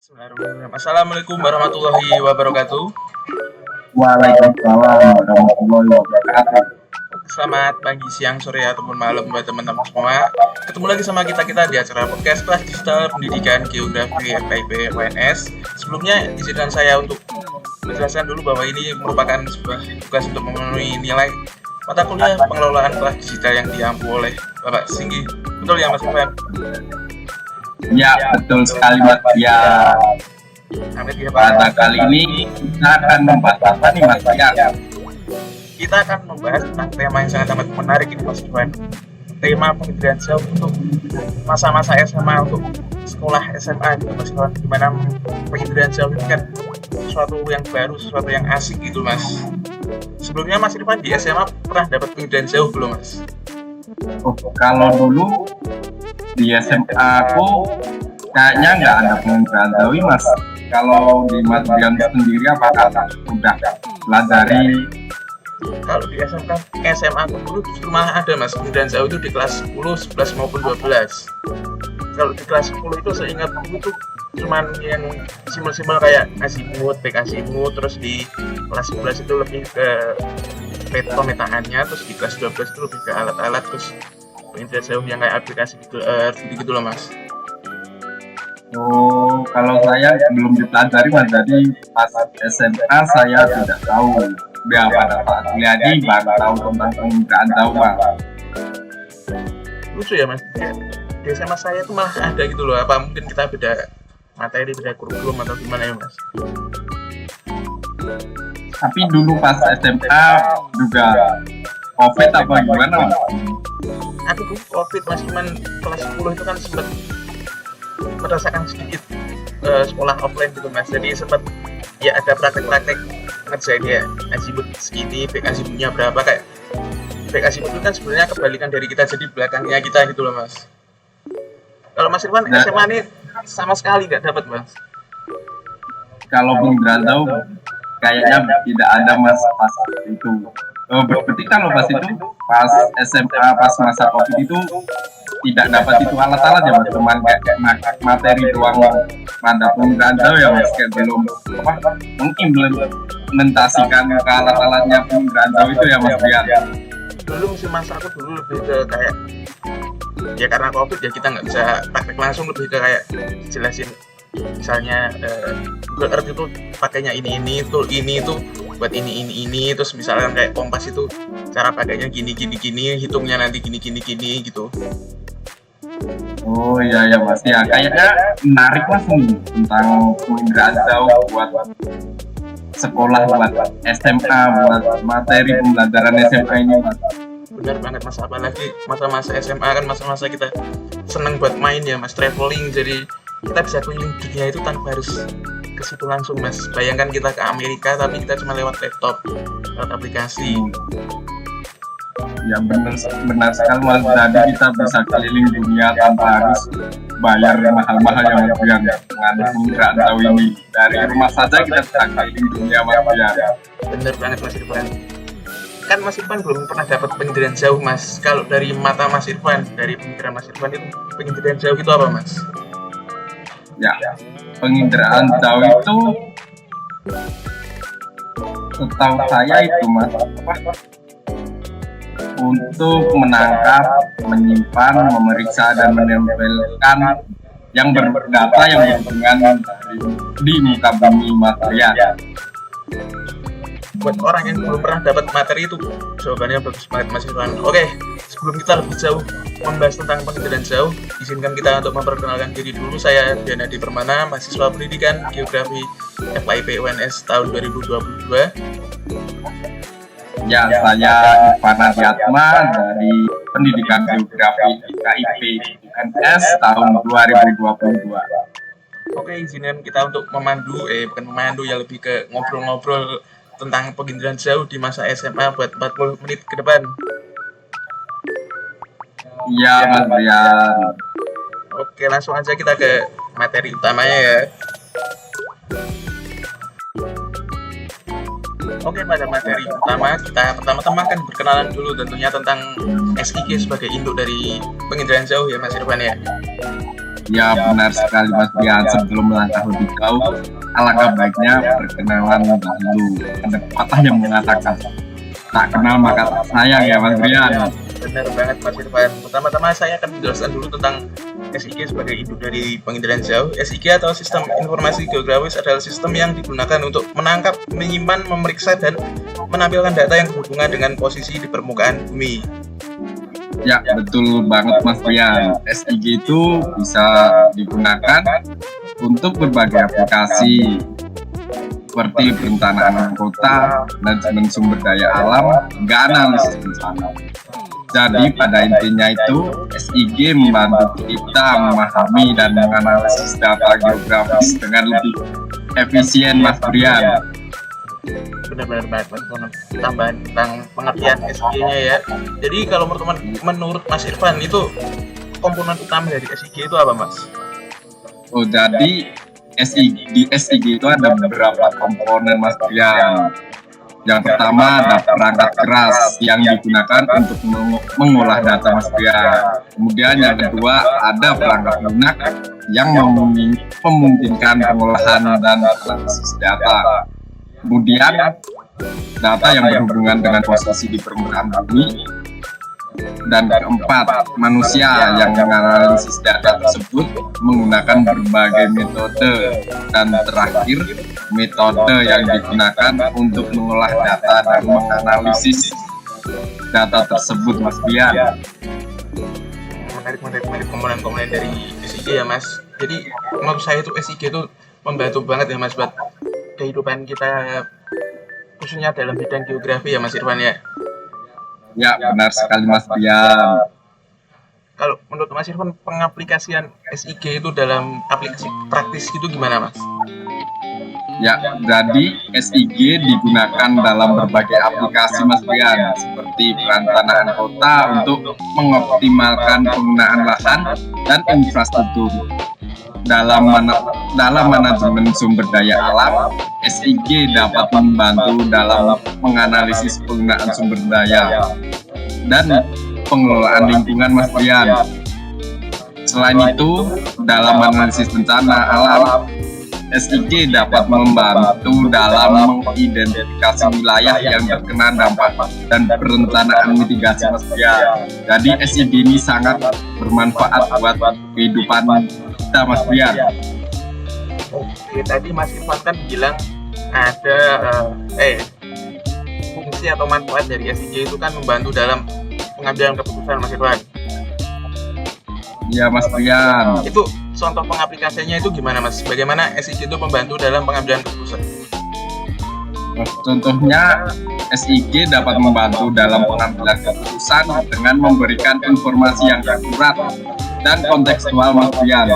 Bismillahirrahmanirrahim. Assalamualaikum warahmatullahi wabarakatuh. Waalaikumsalam warahmatullahi wabarakatuh. Selamat pagi, siang, sore, ataupun malam buat teman-teman semua. Ketemu lagi sama kita di acara podcast Kelas Digital Pendidikan Geografi FKIP UNS. Sebelumnya izinkan saya untuk menjelaskan dulu bahwa ini merupakan sebuah tugas untuk memenuhi nilai mata kuliah pengelolaan kelas digital yang diampu oleh Bapak Singgi. Betul ya Mas Ivan? Ya, betul sekali Mas. Ya, Amin ya Pak. pada kali ini kita akan membahas apa nih Mas? Ya, Kita akan membahas tentang tema yang sangat amat menarik ini Mas Ivan. Tema pengendalian jauh untuk masa-masa SMA, untuk sekolah SMA gitu Mas Ivan. Dimana pengendalian jauh ini kan sesuatu yang baru, sesuatu yang asik gitu Mas. Sebelumnya Mas Irfan di SMA pernah dapat pengendalian jauh belum Mas? kalau dulu di SMA aku kayaknya nggak ada pengendalian jauh Mas. Kalau di Mas Dian sendiri apakah udah pelajari? Kalau di SMA aku dulu justru malah ada Mas pengendalian jauh itu di kelas 10, 11 maupun 12. Kalau di kelas 10 itu seingat aku tuh cuman yang simpel-simpel kayak azimut, azimut, terus di kelas 11 itu lebih ke pemetaannya, terus di kelas 12 itu lebih ke alat-alat, terus pengendalian jauh yang kayak aplikasi gitu loh Mas. Kalau saya belum dipelajari Mas, jadi pas SMA saya tidak tahu. Ya, pada saat kuliah ini baru tahu tentang pengendalian jauh Mas. Lucu ya Mas, di SMA saya itu malah ada gitu loh. Apa mungkin kita beda materi, beda kurikulum atau gimana ya Mas? Tapi dulu pas SMA juga COVID apa gimana Mas? Aku tuh COVID Mas, cuman kelas 10 itu kan sempat merasakan sedikit sekolah offline gitu Mas. Jadi sempat ya ada praktek-praktek ngerjain ya azimut segini, back azimutnya berapa, kayak back azimut itu kan sebenarnya kebalikan dari kita, jadi belakangnya kita gitu loh Mas. Kalau Mas Irfan SMA ini sama sekali nggak dapat Mas? Kalau pengendalian jauh kayaknya tidak ada Mas pas itu. Berarti kalau pas itu pas SMA pas masa COVID itu tidak dapat itu alat-alat ya Mas, cuman kayak materi doang pada pengendalian jauh ya Mas, kayak belum mengimplementasikan ke alat-alatnya pengendalian jauh itu ya Mas Dian. Dulu musim masa aku dulu lebih ke kayak ya karena COVID ya kita nggak bisa praktek langsung, lebih ke kayak jelasin misalnya Google Earth itu pakainya ini tool ini itu buat ini terus misalnya kayak kompas itu cara pakainya gini hitungnya nanti gini gitu. Oh iya ya Mas, ya kayaknya menarik Mas nih tentang pengendalian jauh buat sekolah, buat SMA, buat materi pembelajaran SMA ini Mas. Benar banget Mas, apalagi masa-masa SMA kan masa-masa kita seneng buat main ya Mas, traveling, jadi kita bisa keliling dunia itu tanpa harus ke situ langsung Mas. Bayangkan kita ke Amerika tapi kita cuma lewat laptop, lewat aplikasi. Ya benar sekali Mas, jadi kita bisa keliling dunia tanpa harus bayar mahal-mahal yang Mas Dian dengan pengendalian jauh ini. Dari rumah saja kita bisa keliling dunia Mas Dian. Bener banget Mas Irfan. Kan Mas Irfan belum pernah dapat pengendalian jauh Mas. Kalau dari mata Mas Irfan, dari pemikiran Mas Irfan itu pengendalian jauh itu apa Mas? Ya, pengendalian jauh itu setahu saya itu Mas, untuk menangkap, menyimpan, memeriksa dan menempelkan yang berdata yang berhubungan di muka bumi material. Buat orang yang belum pernah dapat materi itu jawabannya bagus banget Mas Irfan. Oke, sebelum kita lebih jauh membahas tentang pengendalian jauh, izinkan kita untuk memperkenalkan diri dulu. Saya Dianadi Permana, mahasiswa pendidikan Geografi FKIP UNS tahun 2022. Ya, saya Irfan Adiatma dari Pendidikan Geografi FKIP UNS tahun 2022. Oke, izinkan kita untuk bukan memandu ya, lebih ke ngobrol-ngobrol tentang pengendalian jauh di masa SMA buat 40 menit ke depan. Iya Mas Dian. Oke, langsung aja kita ke materi utamanya ya. Oke, pada materi utama kita pertama-tama akan berkenalan dulu tentunya tentang SIG sebagai induk dari pengendalian jauh ya Mas Irfan ya. Ya benar sekali Mas Brian. Sebelum melangkah lebih jauh, alangkah baiknya perkenalan dahulu. Ada pepatah yang mengatakan tak kenal maka tak sayang ya Mas Brian. Benar banget Mas Irfan. Pertama-tama saya akan menjelaskan dulu tentang SIG sebagai induk dari penginderaan jauh. SIG atau Sistem Informasi Geografis adalah sistem yang digunakan untuk menangkap, menyimpan, memeriksa, dan menampilkan data yang berhubungan dengan posisi di permukaan bumi. Ya betul banget Mas Brian. SIG itu bisa digunakan untuk berbagai aplikasi seperti perencanaan kota, manajemen sumber daya alam, hingga analisis bencana. Jadi pada intinya itu SIG membantu kita memahami dan menganalisis data geografis dengan lebih efisien Mas Brian. Benar-benar banget Mas Irfan. Tambahan tentang pengertian SIG-nya ya. Jadi kalau menurut Mas Irfan itu komponen utama dari SIG itu apa Mas? Oh jadi di SIG itu ada beberapa komponen Mas Brian. Yang pertama ada perangkat keras yang digunakan untuk mengolah data Mas Brian. Kemudian yang kedua ada perangkat lunak yang memungkinkan pengolahan dan analisis data. Kemudian data yang berhubungan dengan posisi di permukaan bumi. Dan keempat, manusia yang menganalisis data tersebut menggunakan berbagai metode. Dan terakhir, metode yang digunakan untuk mengolah data dan menganalisis data tersebut Mas Brian. Menarik komponen-komponen dari SIG ya Mas. Jadi menurut saya itu SIG itu membantu banget ya Mas buat kehidupan kita, khususnya dalam bidang geografi ya Mas Irfan ya. Ya benar sekali Mas Brian. Kalau menurut Mas Irfan pengaplikasian SIG itu dalam aplikasi praktis itu gimana Mas? Ya, jadi SIG digunakan dalam berbagai aplikasi Mas Brian, seperti perencanaan kota untuk mengoptimalkan penggunaan lahan dan infrastruktur. Dalam manajemen sumber daya alam, SIG dapat membantu dalam menganalisis penggunaan sumber daya dan pengelolaan lingkungan Mas Brian. Selain itu, dalam analisis bencana alam, SIG dapat membantu dalam mengidentifikasi wilayah yang terkena dampak dan perencanaan mitigasi Mas Brian. Jadi SIG ini sangat bermanfaat buat kehidupan kita Mas Brian. Oke, tadi Mas Irfan kan bilang ada fungsi atau manfaat dari SIG itu kan membantu dalam pengambilan keputusan Mas Irfan. Iya Mas Brian. Itu contoh pengaplikasiannya itu gimana Mas? Bagaimana SIG itu membantu dalam pengambilan keputusan? Contohnya SIG dapat membantu dalam pengambilan keputusan dengan memberikan informasi yang akurat dan kontekstual Mas Brian.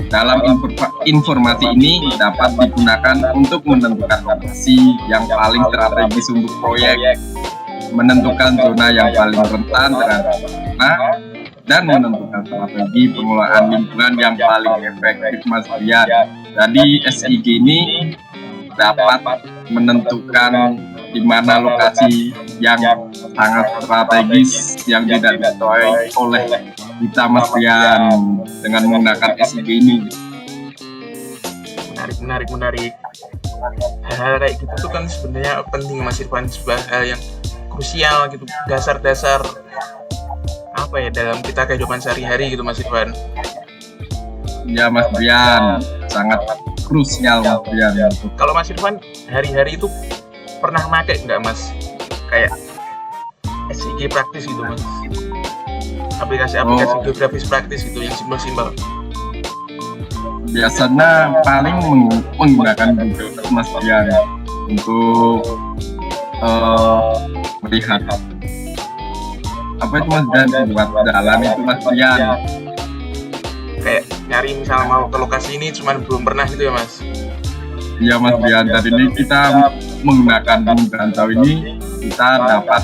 Dalam informasi ini dapat digunakan untuk menentukan lokasi yang paling strategis untuk proyek, menentukan zona yang paling rentan terhadap bencana, dan menentukan strategi pengelolaan lingkungan yang paling efektif Mas Brian. Jadi SIG ini dapat menentukan di mana lokasi yang sangat strategis yang tidak diketahui oleh kita Mas Brian dengan menggunakan SIG ini. Menarik. Hal-hal kayak gitu tuh kan sebenarnya penting Mas Irfan, sebuah hal yang krusial gitu, dasar-dasar apa ya dalam kita kehidupan sehari-hari gitu Mas Irfan. Ya Mas Brian, sangat krusial Mas Brian. Kalau Mas Irfan hari-hari itu pernah pakai nggak Mas kayak SIG praktis gitu Mas, aplikasi geografis praktis gitu yang simpel-simpel? Biasanya paling menggunakan Google Mas Brian untuk melihat apa itu Mas Brian, buat jalan itu Mas Brian. Kayak nyari misalnya mau ke lokasi ini cuman belum pernah gitu ya Mas? Iya Mas Brian, dari ini kita menggunakan Brandau ini kita dapat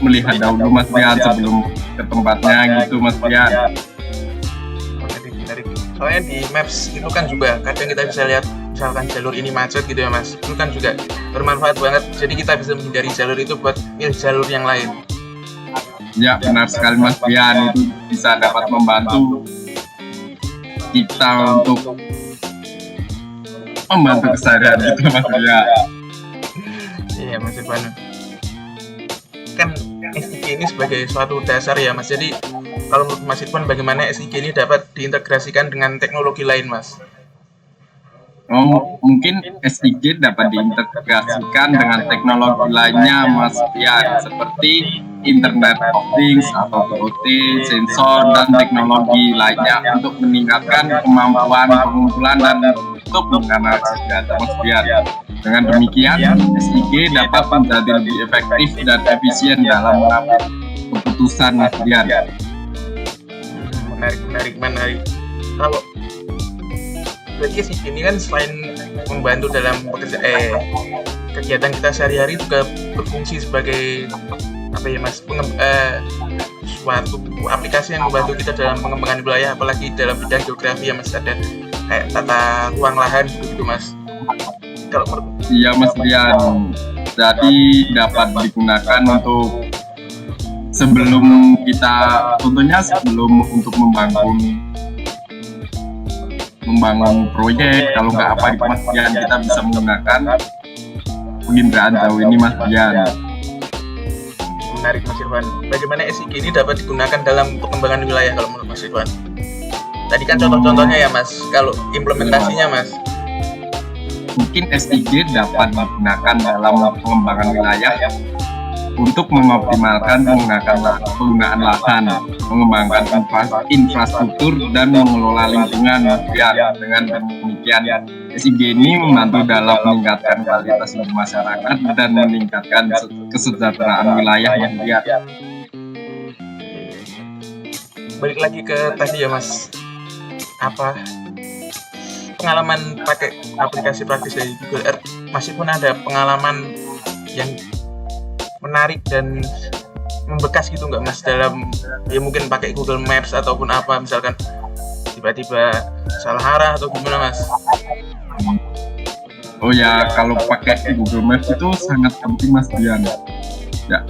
melihat dahulu Mas Brian sebelum ke tempatnya gitu Mas Brian. Menarik. Soalnya di Maps itu kan juga kadang kita bisa lihat misalkan jalur ini macet gitu ya Mas, itu kan juga bermanfaat banget, jadi kita bisa menghindari jalur itu buat milih jalur yang lain. Ya benar sekali Mas Brian, itu bisa dapat membantu kita untuk membantu keseharian itu Mas Rian. Iya Mas Irfan, kan SIG ini sebagai suatu dasar ya Mas. Jadi kalau menurut Mas Irfan, bagaimana SIG ini dapat diintegrasikan dengan teknologi lain Mas? Mungkin SIG dapat diintegrasikan dengan teknologi lainnya Mas Rian, seperti Internet of Things atau IoT, sensor, dan teknologi lainnya untuk meningkatkan kemampuan pengumpulan dan untuk menganalisis data Mas Rian. Dengan demikian, SIG dapat menjadi lebih efektif dan efisien dalam mengambil keputusan Mas Rian. Menarik. Kalau berarti SIG ini kan selain membantu dalam kegiatan kita sehari-hari, juga berfungsi sebagai apa ya Mas, suatu aplikasi yang membantu kita dalam pengembangan wilayah, apalagi dalam bidang geografi ya Mas. Ada kayak tata ruang lahan gitu Mas. Kalau iya Mas Rian, jadi dapat digunakan untuk sebelum untuk membangun proyek. Kalau nggak apa Mas Rian, kita bisa menggunakan penginderaan jauh ini Mas Rian. Menarik Mas Irfan. Bagaimana SIG ini dapat digunakan dalam pengembangan wilayah kalau menurut Mas Irfan? Tadi kan contoh-contohnya ya Mas. Kalau implementasinya Mas? Mungkin SIG dapat digunakan dalam pengembangan wilayah untuk mengoptimalkan penggunaan lahan, mengembangkan infrastruktur, dan mengelola lingkungan. Ya, dengan demikian SIG ini membantu dalam meningkatkan kualitas hidup masyarakat dan meningkatkan kesejahteraan wilayah yang lihat. Balik lagi ke tadi ya Mas, apa pengalaman pakai aplikasi praktis dari Google Earth, masih pun ada pengalaman yang menarik dan membekas gitu nggak Mas, dalam ya mungkin pakai Google Maps ataupun apa, misalkan tiba-tiba salah arah atau gimana Mas? Oh ya, kalau pakai Google Maps itu sangat penting Mas Dian. Ya,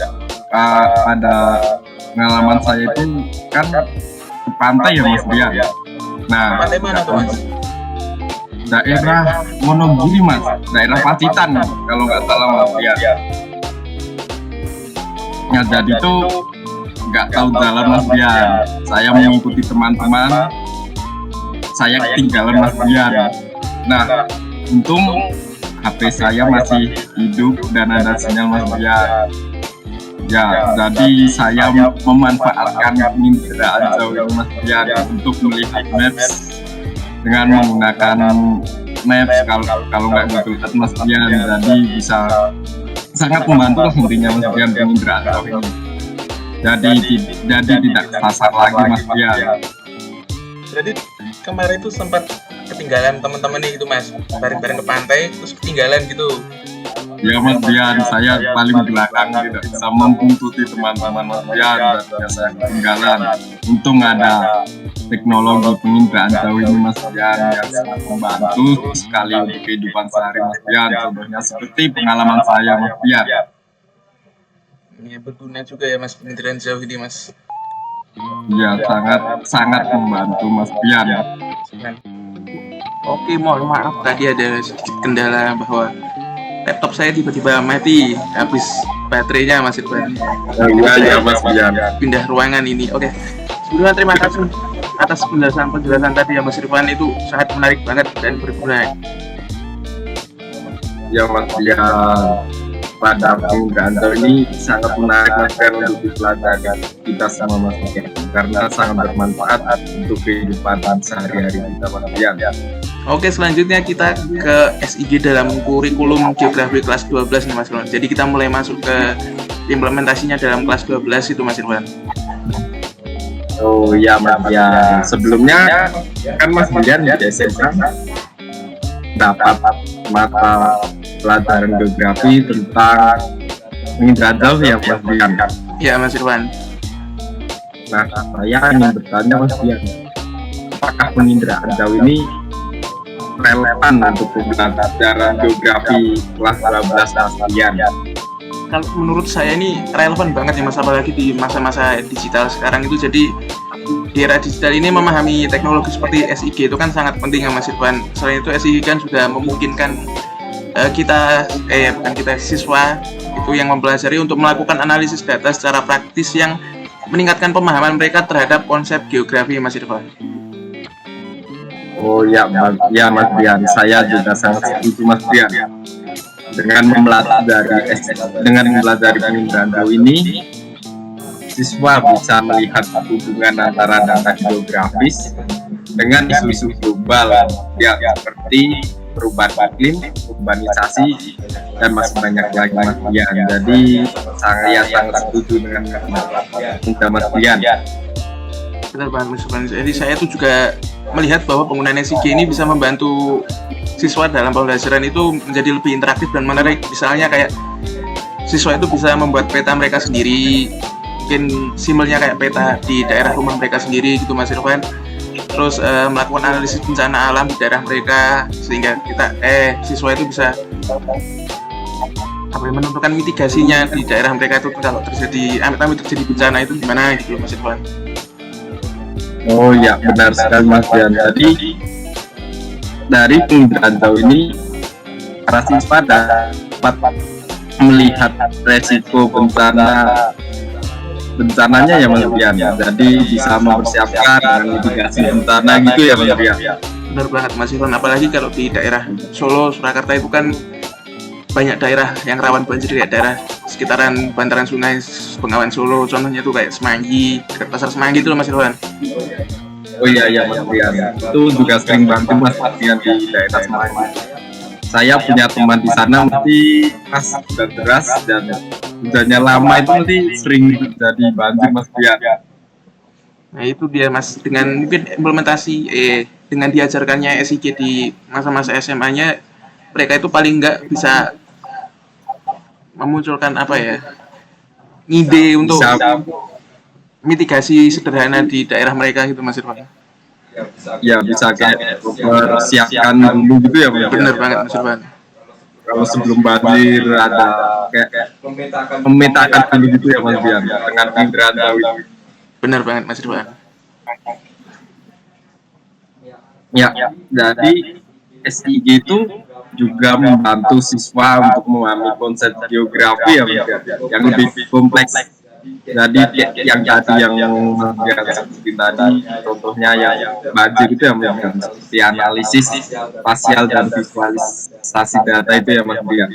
ada pengalaman saya itu kan ke pantai ya Mas Dian. Nah, pantai mana tuh Mas? Daerah Wonogiri Mas, daerah Pacitan kalau nggak salah Mas Dian. Nah, jadi itu nggak tahu jalan Mas Dian. Saya mengikuti teman-teman, saya ketinggalan Mas Dian. Nah, untung HP saya masih hidup dan ada sinyal Mas Dian. Ya, jadi saya memanfaatkan penginderaan jauh ini Mas Dian untuk melihat maps dengan menggunakan maps. Kalau nggak Google Earth Mas Dian, jadi bisa sangat membantu lah intinya Mas Dian penginderaan jauh ini. Jadi tidak sasar lagi Mas Dian. Berarti kemarin itu sempat ketinggalan teman-teman itu Mas, bareng-bareng ke pantai terus ketinggalan gitu. Ya Mas Dian, saya paling belakang, tidak bisa membuntuti teman-teman Mas Dian, dan saya ketinggalan. Untung ada teknologi penginderaan jauh ini Mas Dian yang sangat membantu sekali untuk kehidupan sehari Mas Dian. Contohnya seperti pengalaman saya Mas Dian. Ini berguna juga ya Mas penginderaan jauh ini Mas. Ya, sangat membantu Mas Dian. Oke, mohon maaf tadi ada sedikit kendala bahwa laptop saya tiba-tiba mati, habis baterainya Mas Irfan. Oh iya Mas Dian. Pindah ruangan ini. Oke. Sebelumnya terima kasih atas penjelasan tadi ya Mas Irfan, itu sangat menarik banget dan berguna. Ya Mas Dian, pada penginderaan jauh ini sangat menarik Mas Dian untuk dipelajari kita sama Mas Dian, karena sangat bermanfaat untuk kehidupan sehari-hari kita Mas Dian. Oke, selanjutnya kita ke SIG dalam kurikulum geografi kelas 12 nih Mas Irfan. Jadi kita mulai masuk ke implementasinya dalam kelas 12 itu Mas Irfan. Oh iya Mas Dian, sebelumnya kan Mas Dian di SMA dapat mata pelajaran geografi tentang penginderaan jauh ya Mas Dian. Iya Mas Irfan. Nah, saya ingin bertanya Mas Dian, apakah penginderaan jauh ini relevan untuk pelajaran geografi kelas 12 Mas Dian? Kalau menurut saya ini relevan banget ya Mas, apalagi di masa-masa digital sekarang itu. Jadi di era digital ini memahami teknologi seperti SIG itu kan sangat penting ya Mas Irfan. Selain itu SIG kan sudah memungkinkan bukan kita, siswa itu yang mempelajari untuk melakukan analisis data secara praktis yang meningkatkan pemahaman mereka terhadap konsep geografi Mas Irfan. Oh ya, Mas Dian, saya juga sangat setuju Mas Dian. Dengan mempelajari penginderaan jauh ini, siswa bisa melihat hubungan antara data geografis dengan isu-isu global ya seperti perubahan iklim, urbanisasi, dan masih banyak lagi Mas Dian. Jadi saya sangat setuju dengan Mas Dian. Benar banget Mas Irfan. Jadi saya tuh juga melihat bahwa penggunaan SIG ini bisa membantu siswa dalam pembelajaran itu menjadi lebih interaktif dan menarik. Misalnya kayak siswa itu bisa membuat peta mereka sendiri, mungkin simbolnya kayak peta di daerah rumah mereka sendiri gitu Mas Irfan. Terus melakukan analisis bencana alam di daerah mereka sehingga siswa itu bisa menentukan mitigasinya di daerah mereka itu kalau terjadi amit-amit terjadi bencana itu gimana gitu Mas Irfan. Oh ya, benar sekali Mas Dian. Jadi dari penginderaan jauh ini para siswa dapat melihat resiko bencananya ya Mas Dian. Jadi bisa mempersiapkan dengan mitigasi bencana gitu ya Mas Dian. Benar banget Mas Irfan, apalagi kalau di daerah Solo, Surakarta itu kan banyak daerah yang rawan banjir, kayak daerah sekitaran bantaran sungai Bengawan Solo, contohnya tuh kayak Semanggi, dekat pasar Semanggi itu loh Mas Irfan. Oh iya Mas Dian, itu juga sering bantu Mas Dian di daerah Semanggi. Saya punya teman di sana mesti pas hujan deras dan hujannya lama itu mesti sering terjadi banjir Mas Dian. Nah itu dia Mas, dengan mungkin implementasi dengan diajarkannya SIG di masa-masa SMA-nya, mereka itu paling nggak bisa memunculkan ide untuk mitigasi sederhana di daerah mereka gitu Mas Irfan. Ya bisa kayak persiapkan dulu gitu ya Mas. Bener banget Mas Irfan. Kalau sebelum banjir ada kayak memetakan dulu gitu ya Mas Dian dengan penginderaan jauh itu. Bener banget Mas Irfan. Ya, jadi SIG itu juga membantu siswa untuk memahami konsep geografi ya Mas Dian, yang lebih kompleks. Jadi yang tadi yang Mas Dian sebutin tadi, contohnya yang banjir itu ya Mas Dian, seperti analisis spasial dan visualisasi data itu ya Mas Dian.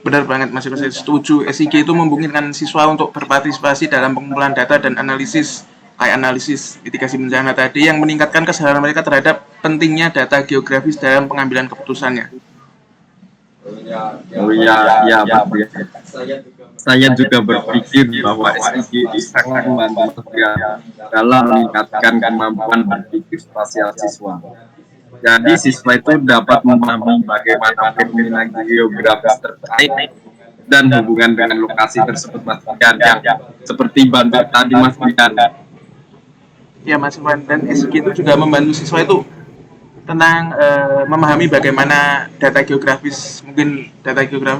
Benar banget Mas Irfan, saya setuju. SIG itu memungkinkan siswa untuk berpartisipasi dalam pengumpulan data dan analisis, kayak analisis mitigasi bencana tadi, yang meningkatkan kesadaran mereka terhadap pentingnya data geografis dalam pengambilan keputusannya. Oh iya Mas Dian. Saya juga berpikir bahwa SIG ini sangat membantu dalam meningkatkan kemampuan berpikir spasial siswa. Jadi siswa itu dapat memahami bagaimana fenomena geografis terkait dan hubungan dengan lokasi tersebut Mas Dian, yang seperti banjir tadi Mas Dian. Ya Mas Irfan, dan SIG itu juga membantu siswa itu tentang memahami bagaimana data geografis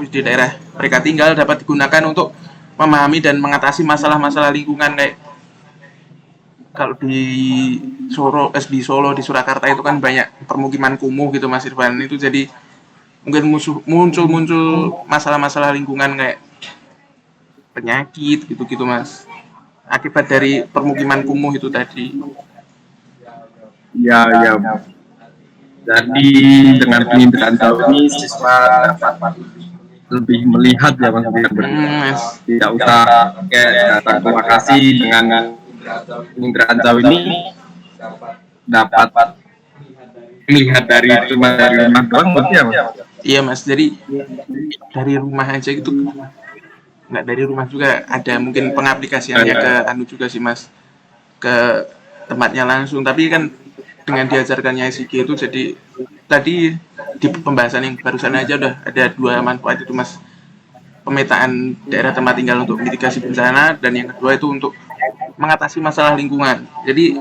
di daerah mereka tinggal dapat digunakan untuk memahami dan mengatasi masalah-masalah lingkungan, kayak kalau di Solo, di Surakarta itu kan banyak permukiman kumuh gitu Mas Irfan. Itu jadi mungkin muncul masalah-masalah lingkungan kayak penyakit gitu-gitu Mas, akibat dari permukiman kumuh itu tadi. Ya. Jadi dengan penginderaan jauh ini siswa dapat lebih melihat ya Mas Dian, tidak usah kayak datang ke lokasi. Dengan penginderaan jauh ini dapat melihat dari rumah doang berarti ya Mas? Iya Mas, jadi dari rumah aja gitu, nggak dari rumah juga, ada mungkin pengaplikasiannya ke juga sih Mas, ke tempatnya langsung. Tapi kan dengan diajarkannya SIG itu, jadi tadi di pembahasan yang barusan aja udah ada 2 manfaat itu Mas, pemetaan daerah tempat tinggal untuk mitigasi bencana, dan yang kedua itu untuk mengatasi masalah lingkungan. Jadi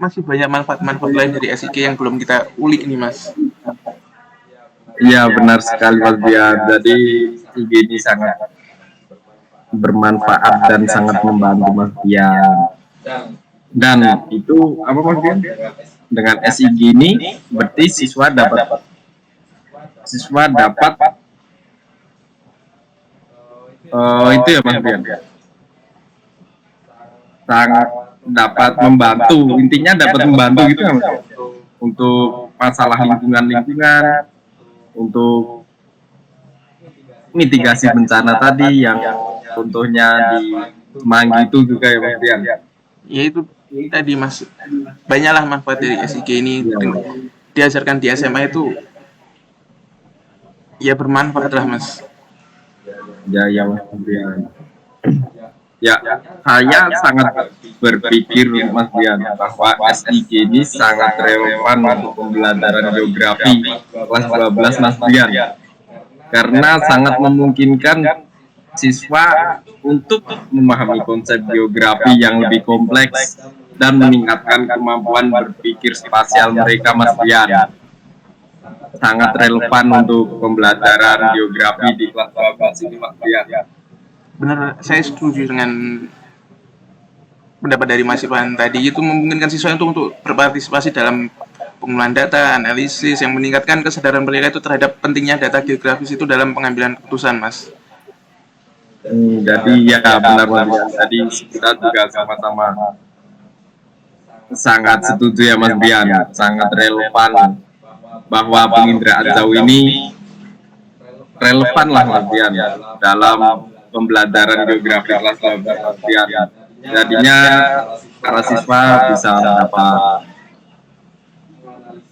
masih banyak manfaat-manfaat lain dari SIG yang belum kita ulik nih Mas. Iya benar sekali Mas Dian. Jadi SIG ini sangat bermanfaat dan sangat membantu Mas Dian. Dan itu apa maksudnya? Dengan SIG ini berarti siswa dapat itu ya Mas Brian, sangat dapat membantu, intinya dapat membantu gitu ya Mas, untuk masalah lingkungan, untuk mitigasi bencana tadi yang contohnya di Semanggi itu juga ya Mas Brian. Ya itu tadi Mas, banyaklah manfaat dari SIG ini. Diajarkan di SMA itu ya bermanfaat lah Mas. Ya Mas Brian. Ya, saya sangat berpikir Mas Brian bahwa SIG ini sangat relevan untuk pembelajaran geografi kelas 12 Mas Brian, karena sangat memungkinkan siswa untuk memahami konsep geografi yang lebih kompleks dan meningkatkan kemampuan berpikir spasial mereka Mas Brian. Sangat relevan untuk pembelajaran geografi di kelas 12 ini Mas Brian. Benar, saya setuju dengan pendapat dari Mas Irfan tadi. Itu memungkinkan siswa untuk berpartisipasi dalam pengumpulan data, analisis, yang meningkatkan kesadaran mereka itu terhadap pentingnya data geografis itu dalam pengambilan keputusan Mas. Jadi ya benar Mas, tadi kita juga sama-sama sangat setuju ya Mas Brian, sangat relevan bahwa penginderaan jauh ini relevan lah Mas Brian dalam pembelajaran geografi kelas 12 Mas Brian. Jadinya para siswa bisa dapat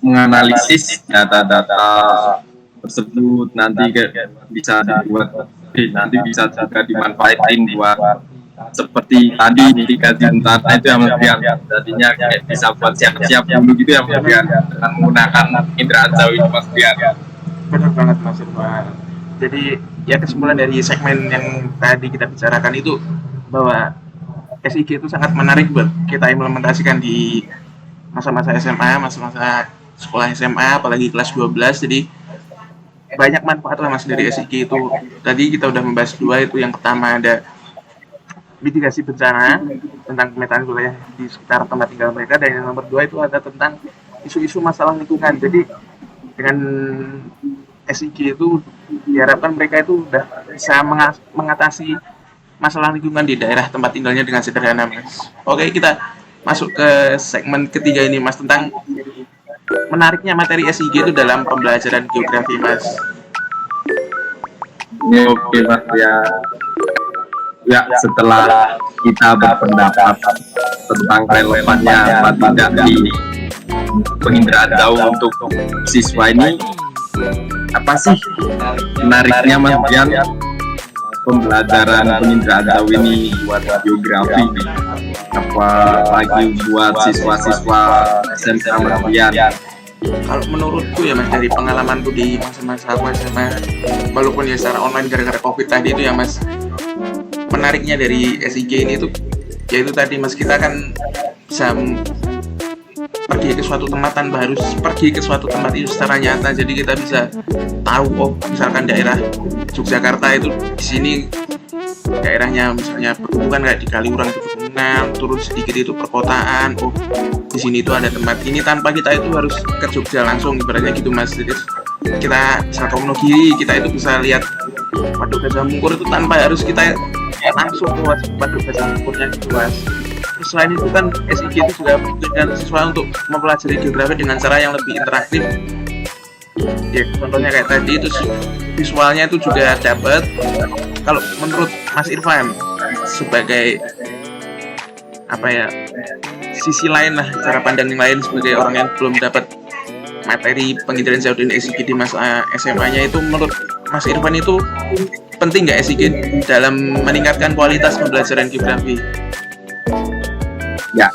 menganalisis data-data tersebut, nanti bisa dibuat, nanti bisa juga dimanfaatin buat seperti tadi mitigasi bencana itu ya Mas Brian. Jadinya kayak bisa buat siap-siap dulu gitu ya Mas Brian, dengan menggunakan inderaan jauh itu Mas Brian. Benar banget Mas Irfan. Jadi ya kesimpulan dari segmen yang tadi kita bicarakan itu bahwa SIG itu sangat menarik buat kita implementasikan di masa-masa SMA, masa-masa sekolah SMA, apalagi kelas 12. Jadi banyak manfaat lah Mas dari SIG itu. Tadi kita udah membahas dua, itu yang pertama ada mitigasi bencana tentang pemetaan wilayah di sekitar tempat tinggal mereka, dan yang nomor dua itu ada tentang isu-isu masalah lingkungan. Jadi dengan SIG itu diharapkan mereka itu udah bisa mengatasi masalah lingkungan di daerah tempat tinggalnya dengan sederhana Mas. Oke, kita masuk ke segmen ketiga ini Mas, tentang menariknya materi SIG itu dalam pembelajaran geografi Mas. Oke Mas ya. Ya, setelah kita berpendapat tentang relevannya apa tidak di penginderaan jauh untuk siswa ini, apa sih menariknya Mas Brian pembelajaran penginderaan jauh ini buat geografi, apalagi buat siswa-siswa SMA Mas Brian? Kalau menurutku ya Mas, dari pengalamanku di masa-masa aku SMA, walaupun ya secara online gara-gara COVID tadi itu ya Mas, menariknya dari SIG ini tuh yaitu tadi Mas, kita kan bisa pergi ke suatu tempat tanpa harus pergi ke suatu tempat itu secara nyata. Jadi kita bisa tahu, oh misalkan daerah Yogyakarta itu di sini daerahnya misalnya pegunungan, kayak di Kaliurang itu pegunungan, turun sedikit itu perkotaan, oh di sini itu ada tempat ini, tanpa kita itu harus ke Jogja langsung, ibaratnya gitu Mas. Jadi kita misal ke Wonogiri, kita itu bisa lihat Waduk Gajah Mungkur itu tanpa harus kita langsung ke Waduk Gajah Mungkurnya gitu Mas. Terus selain itu kan SIG itu juga memungkinkan siswa untuk mempelajari geografi dengan cara yang lebih interaktif. Ya contohnya kayak tadi itu visualnya itu juga dapat. Kalau menurut Mas Irfan sebagai apa ya, sisi lain lah, cara pandang yang lain sebagai orang yang belum dapat materi penginderaan jauh dan SIG di masa SMA-nya, itu menurut Mas Irfan itu penting nggak SIG dalam meningkatkan kualitas pembelajaran geografi? Ya,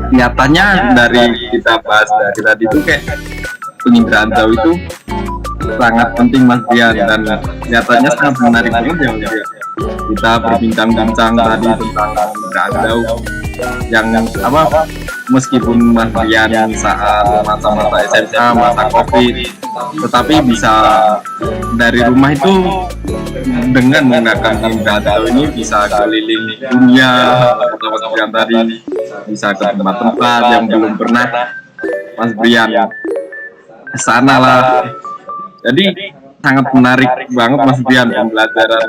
nyatanya dari kita bahas dari tadi itu kayak penginderaan jauh itu sangat penting Mas Brian, dan nyatanya sangat menarik banget ya Mas Brian. Kita berbincang-bincang tadi tentang penginderaan jauh yang apa, meskipun Mas Brian saat masa-masa SMA, masa COVID tetapi bisa dari rumah itu dengan menggunakan indera jauh ini bisa keliling dunia, atau Mas Brian tadi bisa ke tempat-tempat yang belum pernah Mas Brian kesana lah. Jadi sangat menarik banget Mas Brian pembelajaran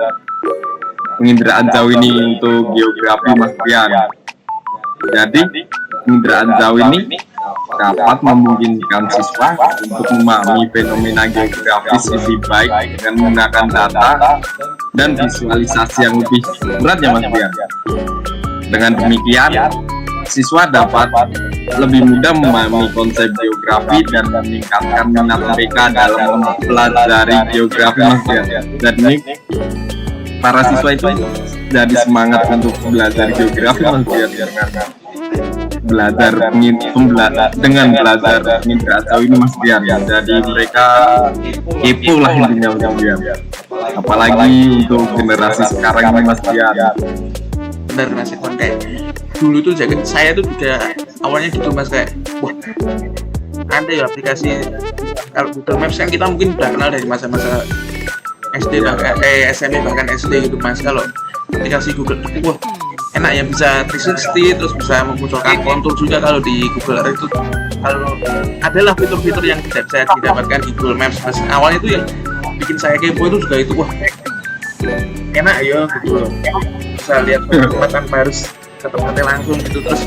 penginderaan jauh ini untuk geografi Mas Brian. Jadi penginderaan jauh ini dapat memungkinkan siswa untuk memahami fenomena geografis lebih baik dengan menggunakan data dan visualisasi yang lebih berat ya Mas Brian. Dengan demikian, siswa dapat lebih mudah memahami konsep geografi dan meningkatkan minat mereka dalam mempelajari geografi Mas Brian. Dan ini para siswa itu jadi semangat untuk belajar geografi Mas Brian dengan belajar penginderaan jauh ini Mas Brian. Jadi mereka kepo lah intinya Mas Brian. Apalagi untuk generasi sekarang ini Mas Brian. Bener Mas Irfan, kayak dulu tuh saya tuh juga awalnya gitu Mas, kayak wah ada ya aplikasi. Kalau Google Maps kan kita mungkin udah kenal dari masa-masa SD bahkan SMP bahkan SD gitu Mas. Kalau aplikasi Google wah enak ya, bisa 360 terus bisa memunculkan kontur juga. Kalau di Google Earth itu kalau adalah fitur-fitur yang tidak bisa didapatkan di Google Maps Mas. Awalnya itu yang bikin saya kepo itu juga itu, wah enak ya gitu loh, bisa lihat tempat tanpa harus ke tempatnya langsung gitu. Terus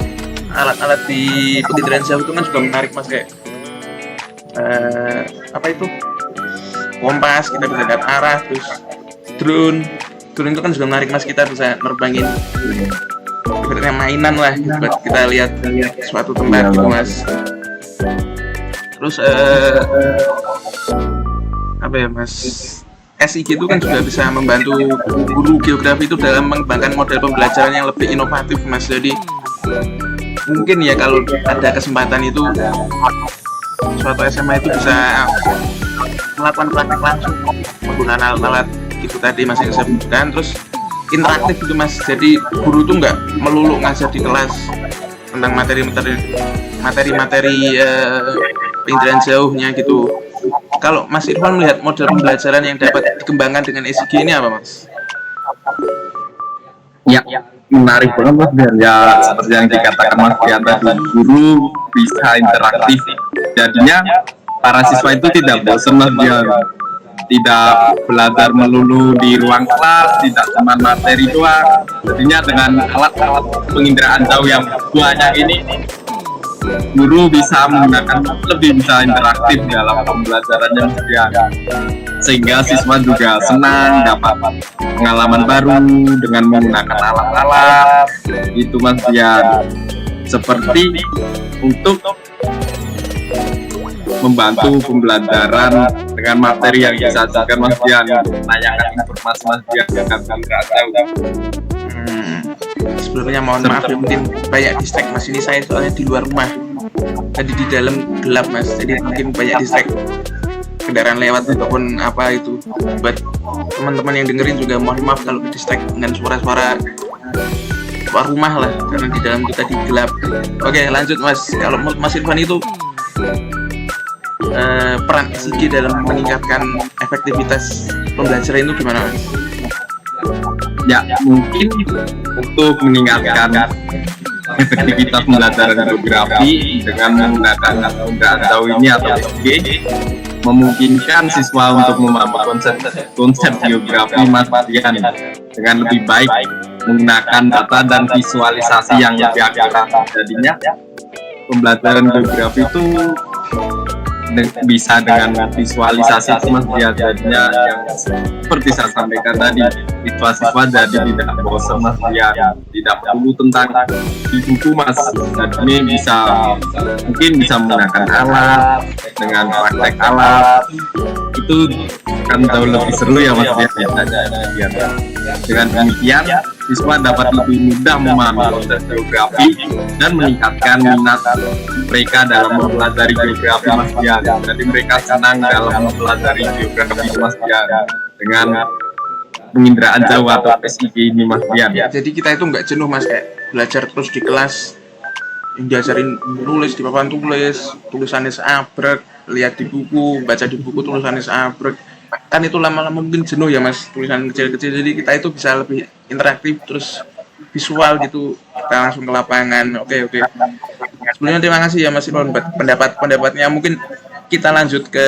alat-alat di penginderaan jauh itu kan juga menarik Mas, kayak apa itu, kompas, kita bisa lihat arah, terus drone itu kan juga menarik Mas, kita bisa nerbangin ibaratnya mainan lah gitu, buat kita lihat suatu tempat gitu Mas. Terus apa ya Mas, SIG itu kan juga bisa membantu guru geografi itu dalam mengembangkan model pembelajaran yang lebih inovatif Mas. Jadi mungkin ya kalau ada kesempatan itu suatu SMA itu bisa melakukan praktek langsung menggunakan alat-alat itu tadi Mas yang saya sebutkan, terus interaktif gitu Mas. Jadi guru tuh nggak melulu ngajar di kelas tentang materi-materi penginderaan jauhnya gitu. Kalau Mas Irfan melihat model pembelajaran yang dapat dikembangkan dengan SIG ini apa Mas? Ya, menarik banget Mas Brian. Ya seperti yang dikatakan Mas Brian tadi, guru bisa interaktif. Jadinya para siswa itu tidak bosan Mas Brian. Tidak belajar melulu di ruang kelas, tidak cuma materi doang. Jadinya dengan alat-alat penginderaan jauh yang banyak ini, guru bisa menggunakan lebih bisa interaktif dalam pembelajarannya Mas Brian. Sehingga siswa juga senang dapat pengalaman baru dengan menggunakan alat-alat itu Mas Brian. Seperti untuk membantu pembelajaran dengan materi yang disajikan Mas Brian, menanyakan informasi Mas Brian dengan penginderaan jauh. Sebelumnya mohon maaf ya, mungkin banyak distract Mas, ini saya soalnya di luar rumah, tadi di dalam gelap Mas, jadi mungkin banyak distract kendaraan lewat ataupun apa itu. Buat teman-teman yang dengerin juga mohon maaf kalau distract dengan suara-suara luar rumah lah, karena di dalam kita di gelap. Oke lanjut Mas, kalau menurut Mas Irfan itu peran SIG dalam meningkatkan efektivitas pembelajaran itu gimana Mas? Ya mungkin untuk meningkatkan efektivitas pembelajaran geografi dengan menggunakan penginderaan jauh ini atau SIG, memungkinkan siswa untuk memahami konsep geografi Mas Brian dengan lebih baik menggunakan data dan visualisasi yang lebih akurat. Jadinya pembelajaran geografi itu bisa dengan visualisasi Mas Brian. Jadinya yang seperti saya sampaikan tadi, siswa jadi tidak bosan Mas Brian, tidak perlu tentang di buku Mas. Dan ini mungkin bisa menggunakan alat, dengan praktek alat itu kan jauh lebih seru ya Mas Brian. Dengan demikian siswa dapat lebih mudah memahami konsep geografi dan meningkatkan minat mereka dalam mempelajari geografi Mas Brian. Jadi mereka senang dalam mempelajari geografi Mas Brian dengan penginderaan jauh atau SIG ini Mas Brian. Jadi kita itu nggak jenuh Mas, kayak belajar terus di kelas yang diajarin nulis di papan tulis, tulisannya seabrek, lihat di buku, baca di buku tulisannya sabrek, kan itu lama-lama mungkin jenuh ya mas, tulisan kecil-kecil. Jadi kita itu bisa lebih interaktif terus visual gitu, kita langsung ke lapangan. Oke oke. Sebelumnya terima kasih ya Mas Irwan buat pendapat-pendapatnya. Mungkin kita lanjut ke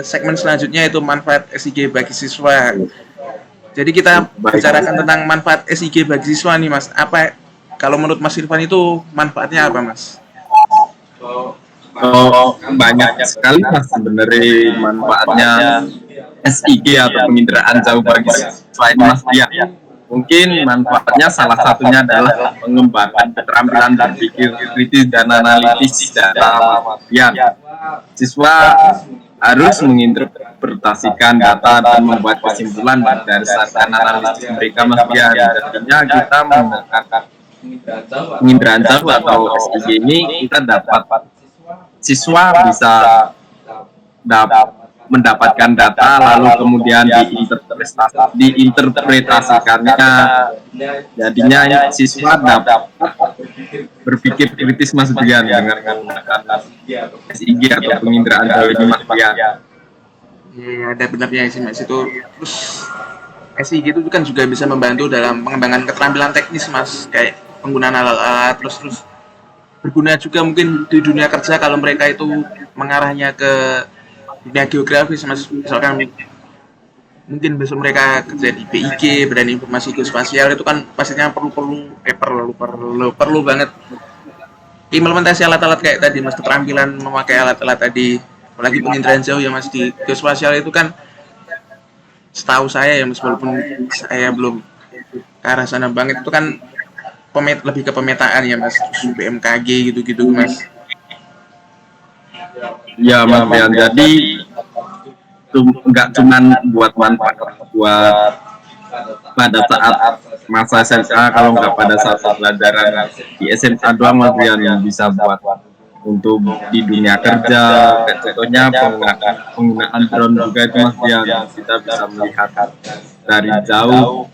segmen selanjutnya, itu manfaat SIG bagi siswa. Jadi kita Baik. bicarakan tentang manfaat SIG bagi siswa nih Mas. Apa kalau menurut Mas Irfan itu manfaatnya apa Mas? Banyak sekali mas sebenarnya manfaatnya SIG atau penginderaan jauh bagi siswa ini mas dia. Mungkin manfaatnya salah satunya adalah mengembangkan keterampilan berpikir kritis dan analitis data ya. Siswa harus menginterpretasikan data dan membuat kesimpulan berdasarkan analisis mereka mas dia. Jadinya kita menggunakan penginderaan jauh atau SIG ini kita dapat siswa bisa mendapatkan data lalu kemudian diinterpretasikannya, jadinya siswa dapat berpikir kritis mas Dian dengan menggunakan SIG atau penginderaan jauh ini mas Dian. Iya, ada benarnya sih Mas itu. Terus SIG itu kan juga bisa membantu dalam pengembangan keterampilan teknis Mas, kayak penggunaan alat-alat, terus berguna juga mungkin di dunia kerja kalau mereka itu mengarahnya ke dunia geografis Mas. Misalkan mungkin besok mereka kerja di BIG, Badan Informasi Geospasial, itu kan pastinya perlu banget implementasi alat-alat kayak tadi Mas, keterampilan memakai alat-alat tadi, apalagi penginderaan jauh ya Mas. Di geospasial itu kan setahu saya ya Mas, walaupun saya belum ke arah sana banget, itu kan lebih ke pemetaan ya Mas, terus BMKG gitu-gitu Mas. Ya mas Dian, jadi nggak cuman buat manfaat buat pada saat masa SMA, kalau nggak pada saat pelajaran di SMA doang mas Dian, yang bisa buat untuk di dunia kerja. Contohnya penggunaan drone juga itu mas Dian, kita bisa melihat dari jauh,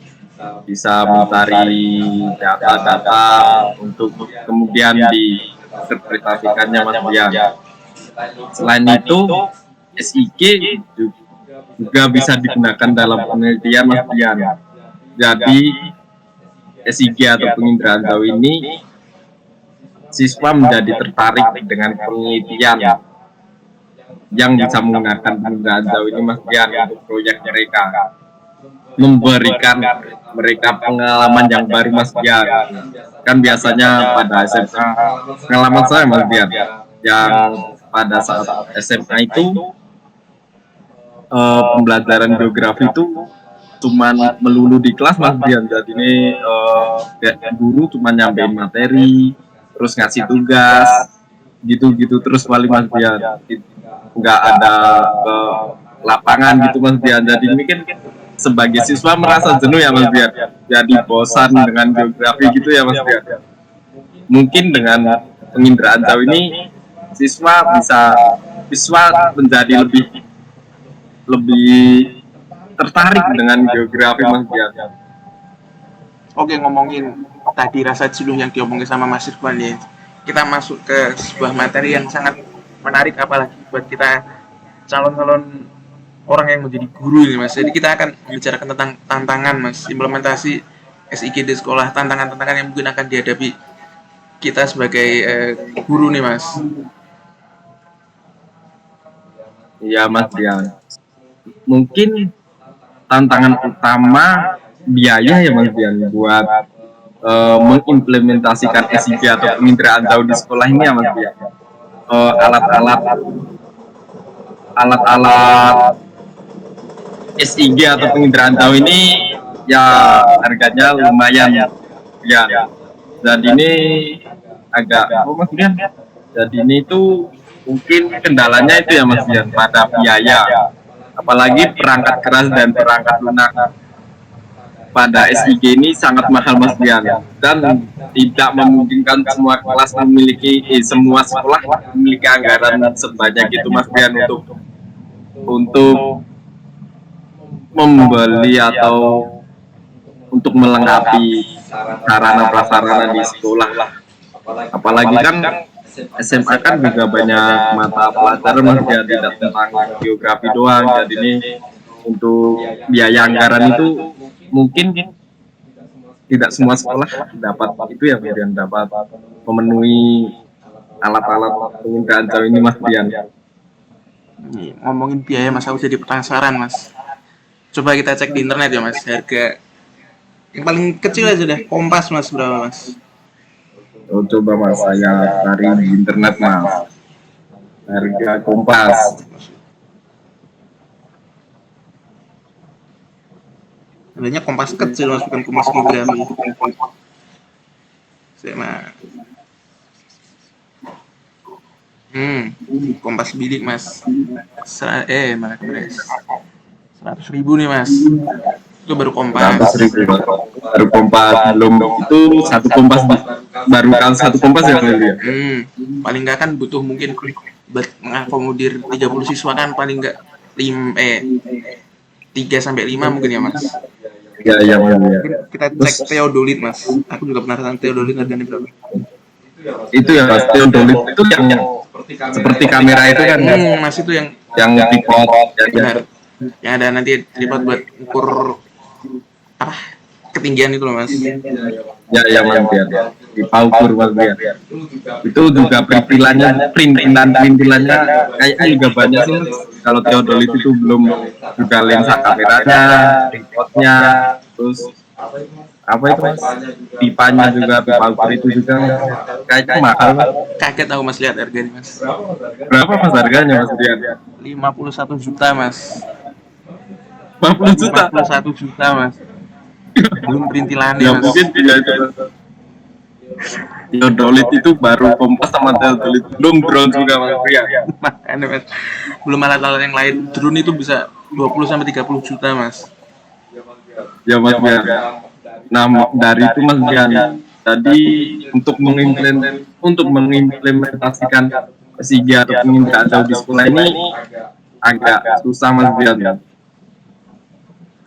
bisa mencari data-data untuk kemudian diinterpretasikannya mas Dian. Selain itu SIG juga bisa digunakan dalam penelitian mas Dian. Jadi SIG atau penginderaan jauh ini siswa menjadi tertarik dengan penelitian yang bisa menggunakan penginderaan jauh ini mas Dian untuk proyek mereka, memberikan mereka pengalaman yang baru mas Dian. Kan biasanya pada SMA, pengalaman saya mas Dian, yang pada saat SMA itu pembelajaran geografi itu cuman melulu di kelas mas Dian. Jadi ini guru cuma nyampein materi, terus ngasih tugas gitu-gitu terus wali mas Dian, nggak ada lapangan gitu mas Dian. Jadi ini kan sebagai siswa merasa jenuh ya mas Dian, jadi bosan dengan geografi gitu ya mas Dian. Mungkin dengan penginderaan jauh ini siswa menjadi lebih tertarik dengan geografi mas Dian. Oke, ngomongin tadi rasa jenuh yang diomongin sama Mas Irfan ya, kita masuk ke sebuah materi yang sangat menarik, apalagi buat kita calon-calon orang yang menjadi guru ini Mas. Jadi kita akan membicarakan tentang tantangan Mas, implementasi SIG di sekolah, tantangan-tantangan yang mungkin akan dihadapi kita sebagai guru nih Mas. Iya mas Dian, mungkin tantangan utama biaya ya mas Dian buat mengimplementasikan SIG atau penginderaan jauh di sekolah ini ya mas Dian. Alat-alat SIG atau penginderaan jauh ini ya harganya lumayan ya. Jadi ini agak mas Dian. Jadi ini itu mungkin kendalanya itu ya mas Dian, pada biaya. Apalagi perangkat keras dan perangkat lunak pada SIG ini sangat mahal mas Dian, dan tidak memungkinkan semua kelas semua sekolah memiliki anggaran sebanyak itu mas Dian untuk membeli atau untuk melengkapi sarana prasarana di sekolah. Apalagi kan SMA kan juga banyak mata pelajaran Mas Dian, tidak tentang geografi doang. Jadi ini untuk biaya anggaran itu mungkin tidak semua sekolah dapat itu ya Mas Dian, dapat memenuhi alat-alat penginderaan jauh ini Mas Dian. Ngomongin biaya Mas, aku jadi penasaran Mas. Coba kita cek di internet ya Mas, harga yang paling kecil aja deh, kompas Mas, berapa Mas? Oh, coba Mas, saya cari di internet Mas. Harga kompas. Adanya kompas kecil Mas, bukan kompas geografi. Saya kompas bilik Mas. Malah Mas. 100.000 nih Mas. Itu baru kompas. 100.000 baru kompas, belum itu satu kompas baru kalau satu kompas ya Mas Dian. Paling nggak kan butuh mungkin buat mengakomodir 30 siswa kan paling nggak 3 sampai 5 mungkin ya Mas. Iya Mas Dian. Kita cek Theodolit Mas. Aku juga penasaran Theodolit harganya berapa. Itu ya Mas, Theodolit itu yang seperti kamera itu kan Mas, itu yang tripod benar. Yang ada nanti tripod buat ukur apa ketinggian itu loh Mas. Ya Mas Dian, di paukur Mas Dian. Itu juga perintilannya kayaknya juga banyak sih Mas. Kalau Theodolit itu belum juga lensa kameranya, tripodnya, terus apa itu Mas, pipanya juga, pipa ukur itu juga kayaknya mahal Mas. Kaget aku Mas lihat harganya Mas. Berapa Mas harganya Mas Dian? 51 juta Mas. 50 juta? 51 juta Mas. Belum perintilannya Ya Mas. mungkin tidak itu Mas. Theodolit itu baru kompas sama Theodolit, belum drone juga Mas Dian. Makanya Mas, belum alat-alat yang lain. Drone itu bisa 20 sampai 30 juta Mas. Ya Mas Dian. Nah dari itu Mas Dian, tadi untuk mengimplementasikan SIG atau penginderaan jauh di sekolah ini agak susah Mas Dian.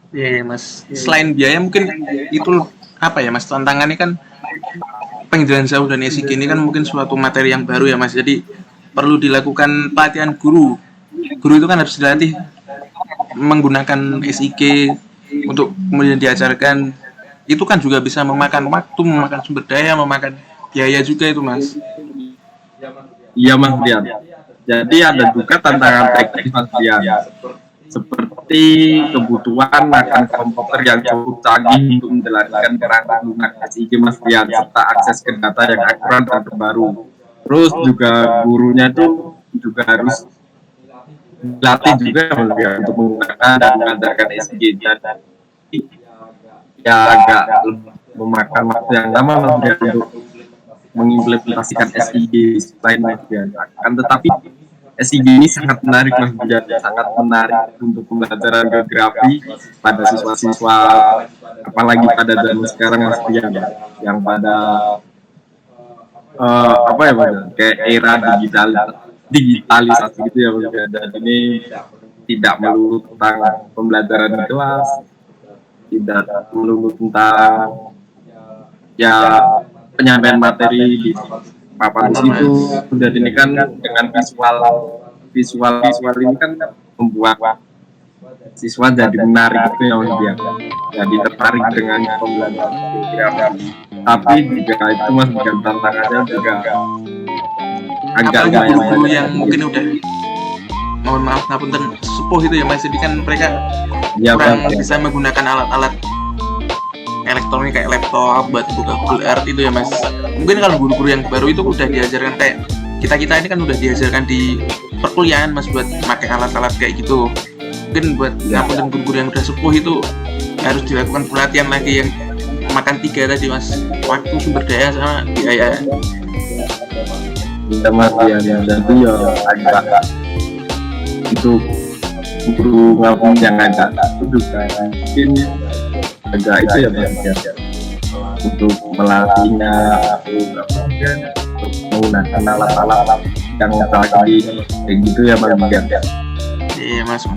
Iya Mas. Selain biaya mungkin itu apa ya Mas, tantangannya kan penginderaan jauh dan SIG ini kan mungkin suatu materi yang baru ya Mas. Jadi perlu dilakukan pelatihan guru. Guru itu kan harus dilatih menggunakan SIG untuk kemudian diajarkan. Itu kan juga bisa memakan waktu, memakan sumber daya, memakan biaya juga itu Mas. Iya Mas Dian. Jadi ada juga tantangan teknis Mas Dian, seperti kebutuhan akan komputer yang cukup canggih untuk menjalankan perangkat lunak SIG Mas Dian, serta akses ke data yang akurat dan terbaru. Terus juga gurunya itu juga harus dilatih juga Mas Dian untuk menggunakan dan mengajarkan SIG. Dan ya agak memakan waktu yang lama Mas Dian untuk mengimplementasikan SIG lain Mas Dian. Akan tetapi SIG ini sangat menarik Mas Dian, sangat menarik untuk pembelajaran geografi pada siswa-siswa, apalagi pada zaman sekarang Mas Dian, yang pada apa ya Mas Dian, kayak era digitalisasi gitu ya Mas Dian. Dan ini tidak melulu tentang pembelajaran di kelas, tidak melulu tentang ya penyampaian materi di papan itu. Dan ini kan dengan visual ini kan membuat siswa jadi menarik gitu ya Mas Dian, jadi tertarik dengan pembelajaran geografi. Tapi juga itu Mas Dian, tantangannya juga agak guru yang mungkin udah, mohon maaf ngapunten, sepuh itu ya Mas. Jadi kan mereka ya, kurang bisa menggunakan alat-alat elektronik kayak laptop buat buka Google Earth itu ya Mas. Mungkin kalau guru-guru yang baru itu udah diajarkan kayak kita ini kan udah diajarkan di perkuliahan Mas buat pakai alat-alat kayak gitu. Mungkin buat ngapunten guru-guru yang udah sepuh itu harus dilakukan pelatihan lagi yang makan 3 tadi Mas, waktu, sumber daya, sama biaya. Ya Mas Dian, jadi ya agak itu guru ngapun yang agak itu juga mungkin agak itu ya Mas Dian, untuk melatihnya untuk menggunakan alat-alat yang canggih kayak gitu ya Mas Dian. Iya Mas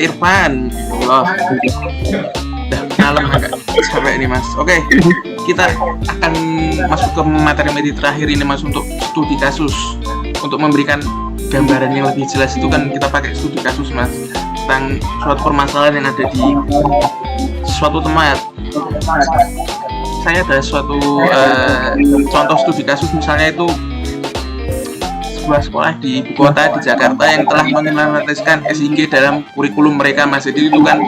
Irfan, Allah. Udah malam agak capek nih Mas. Oke, kita akan masuk ke materi-materi terakhir ini Mas untuk studi kasus. Untuk memberikan gambaran yang lebih jelas itu kan kita pakai studi kasus Mas tentang suatu permasalahan yang ada di suatu tempat. Saya ada suatu contoh studi kasus misalnya itu sebuah sekolah di ibu kota di Jakarta yang telah mengimplementasikan SIG dalam kurikulum mereka Mas. Jadi itu kan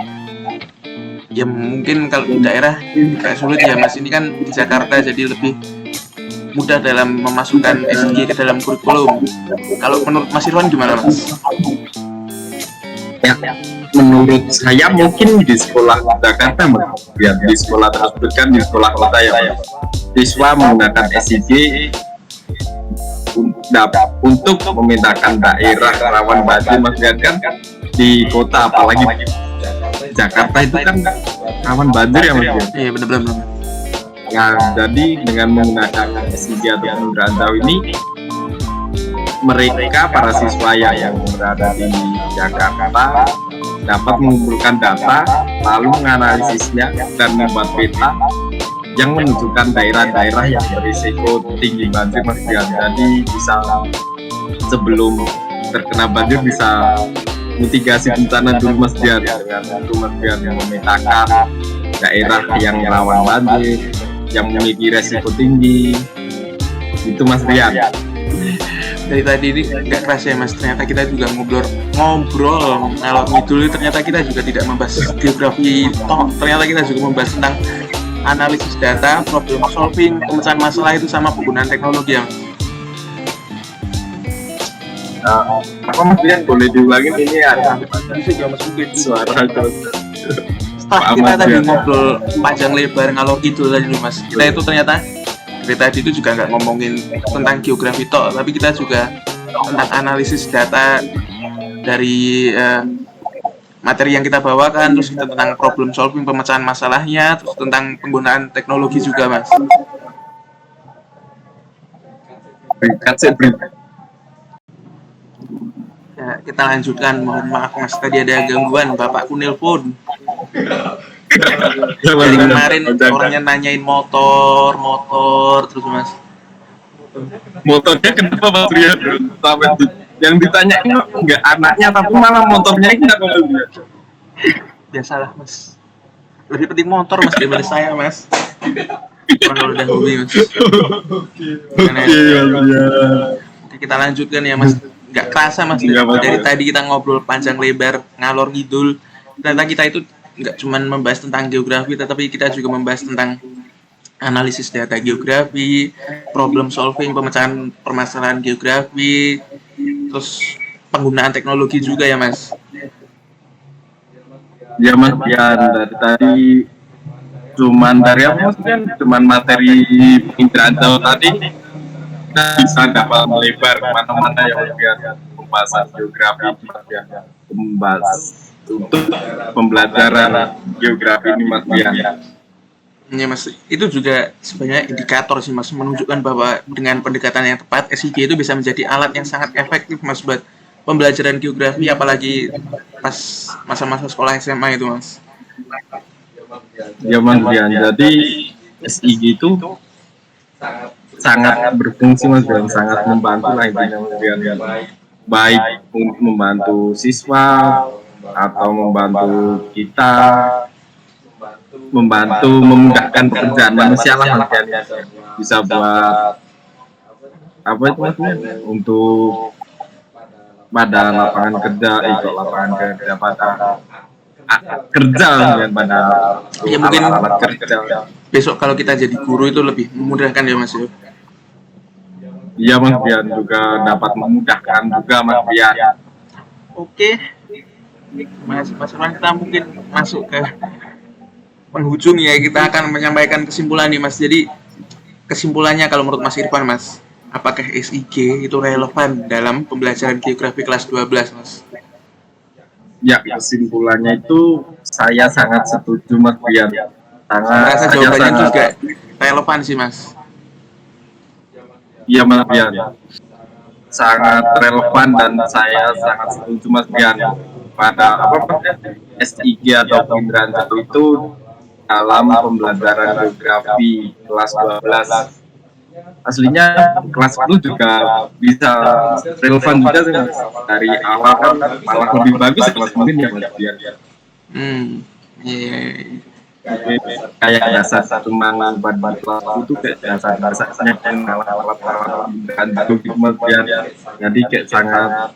ya mungkin kalau di daerah agak sulit ya Mas, ini kan di Jakarta jadi lebih mudah dalam memasukkan SIG ke dalam kurikulum. Kalau menurut Mas Irwan gimana Mas? Ya, menurut saya mungkin di sekolah Jakarta ya, di sekolah tersebut kan di sekolah kota ya, siswa menggunakan SIG untuk memindahkan daerah rawan banjir Mas Rian kan di kota, apalagi Jakarta itu kan rawan banjir ya Mas Rian. Iya benar-benar. Nah, jadi dengan menggunakan SIG atau pengunduran jauh ini, mereka para siswa yang berada di Jakarta dapat mengumpulkan data, lalu menganalisisnya dan membuat peta yang menunjukkan daerah-daerah yang berisiko tinggi banjir Mas Dian. Jadi bisa sebelum terkena banjir bisa mitigasi bencana dulu Mas Dian, dengan itu Mas Dian yang memetakan daerah yang rawan banjir, yang memiliki resiko tinggi, itu Mas Rian. Dari tadi ini nggak kerasa ya Mas, ternyata kita juga ngobrol kalau ngidul, ternyata kita juga tidak membahas geografi ternyata kita juga membahas tentang analisis data, problem solving, pemecahan masalah itu sama penggunaan teknologi ya Mas. Apa Mas Rian boleh diulangin ini ada Bisa ya Mas mungkin suara setelah kita tadi ngobrol panjang lebar ngalor ngidul tadi Mas, kita itu ternyata dari tadi itu juga nggak ngomongin tentang geografi tok, tapi kita juga tentang analisis data dari materi yang kita bawakan, terus kita tentang problem solving, pemecahan masalahnya, terus tentang penggunaan teknologi juga Mas. Ya, kita lanjutkan. Mohon maaf Mas, tadi ada gangguan, bapakku nelpon. Dari kemarin orangnya nanyain motor terus Mas. Motornya kenapa Mas Rian? Sampai yang ditanyain enggak anaknya, tapi malah motornya kenapa Mas Rian? Biasalah Mas. Lebih penting motor Mas daripada saya Mas. Orang kalau udah hobi Mas. Oke, kita lanjutkan ya Mas. Nggak kerasa Mas, dari tadi kita ngobrol panjang lebar ngalor ngidul. Ternyata kita itu nggak cuma membahas tentang geografi, tetapi kita juga membahas tentang analisis data geografi, problem solving, pemecahan permasalahan geografi, terus penggunaan teknologi juga ya Mas. Ya Mas Rian, dari tadi cuman dari apa Mas Rian? Cuman materi penginderaan jauh tadi kita bisa dapat melebar kemana-mana ya Mas Rian. Pembahasan geografi Mas Rian, membahas untuk pembelajaran geografi ini Mas Rian. Ya Mas, itu juga sebenarnya indikator sih Mas, menunjukkan bahwa dengan pendekatan yang tepat, SIG itu bisa menjadi alat yang sangat efektif Mas buat pembelajaran geografi, apalagi pas masa-masa sekolah SMA itu Mas. Ya Mas Rian, jadi SIG itu sangat berfungsi Mas Rian, sangat membantu lah intinya Mas Rian, baik untuk membantu siswa atau membantu kita, membantu memudahkan pekerjaan manusia lah Mas Rian. Bisa buat apa itu Mas Rian, untuk pada lapangan kerja, kerja dengan pada ya, mungkin alat kerja. Besok kalau kita jadi guru itu lebih memudahkan ya Mas ya. Iya Mas Rian, juga dapat memudahkan juga Mas Rian. Oke, Mas Irwan, kita mungkin masuk ke penghujung ya. Kita akan menyampaikan kesimpulan nih Mas. Jadi kesimpulannya kalau menurut Mas Irfan Mas, apakah SIG itu relevan dalam pembelajaran geografi kelas 12 Mas? Ya, kesimpulannya itu saya sangat setuju Mas Rian. Rasa jawabannya juga relevan sih Mas. Iya Mas Rian, sangat relevan dan saya sangat setuju Mas Rian pada SIG atau penginderaan jauh itu dalam pembelajaran geografi kelas 12. Aslinya kelas 10 juga bisa relevan juga sih Mas. Dari awal kan malah lebih bagus ya kelas mungkin ya Mas biar Iya. kayak dasar cuma buat kelas itu kayak dasarnya kan malah dan gitu Mas biar jadi kayak sangat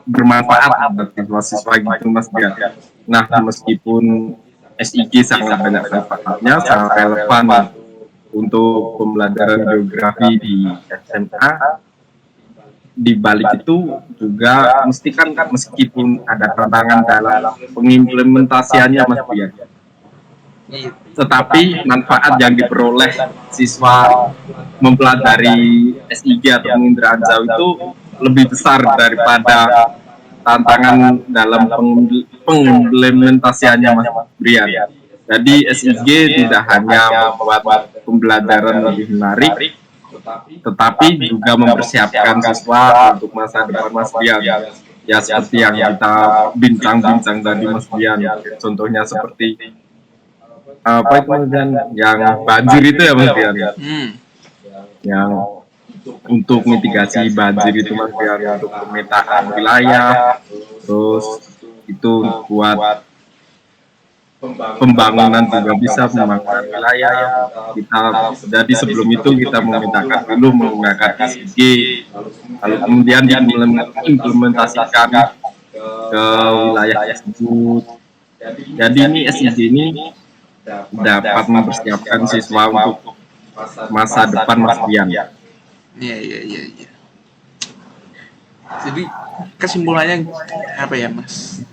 bermanfaat buat siswa-siswa gitu Mas biar. Nah meskipun SIG sangat banyak manfaatnya, sangat relevan untuk pembelajaran geografi di SMA. Di balik itu juga mesti kan meskipun ada tantangan dalam pengimplementasiannya Mas Bian, tetapi manfaat yang diperoleh siswa mempelajari SIG atau penginderaan jauh itu lebih besar daripada tantangan dalam pengimplementasiannya Mas Brian. Jadi SIG tidak hanya membuat pembelajaran lebih menarik, tetapi juga mempersiapkan siswa untuk masa depan Mas Bian. Ya seperti yang kita bincang-bincang tadi Mas Bian. Contohnya seperti apa itu Mas Bian? Yang banjir itu ya Mas Bian. Yang untuk mitigasi banjir itu Mas Bian, untuk pemetaan wilayah, terus itu buat pembangunan juga bisa pembangunan wilayah ya. Kita jadi sebelum itu kita memetakan dulu menggunakan SIG, lalu kemudian diimplementasikan ke wilayah tersebut. Jadi ini SIG ini dapat mempersiapkan siswa untuk masa depan Mas Bian. Iya. Jadi kesimpulannya apa ya Mas?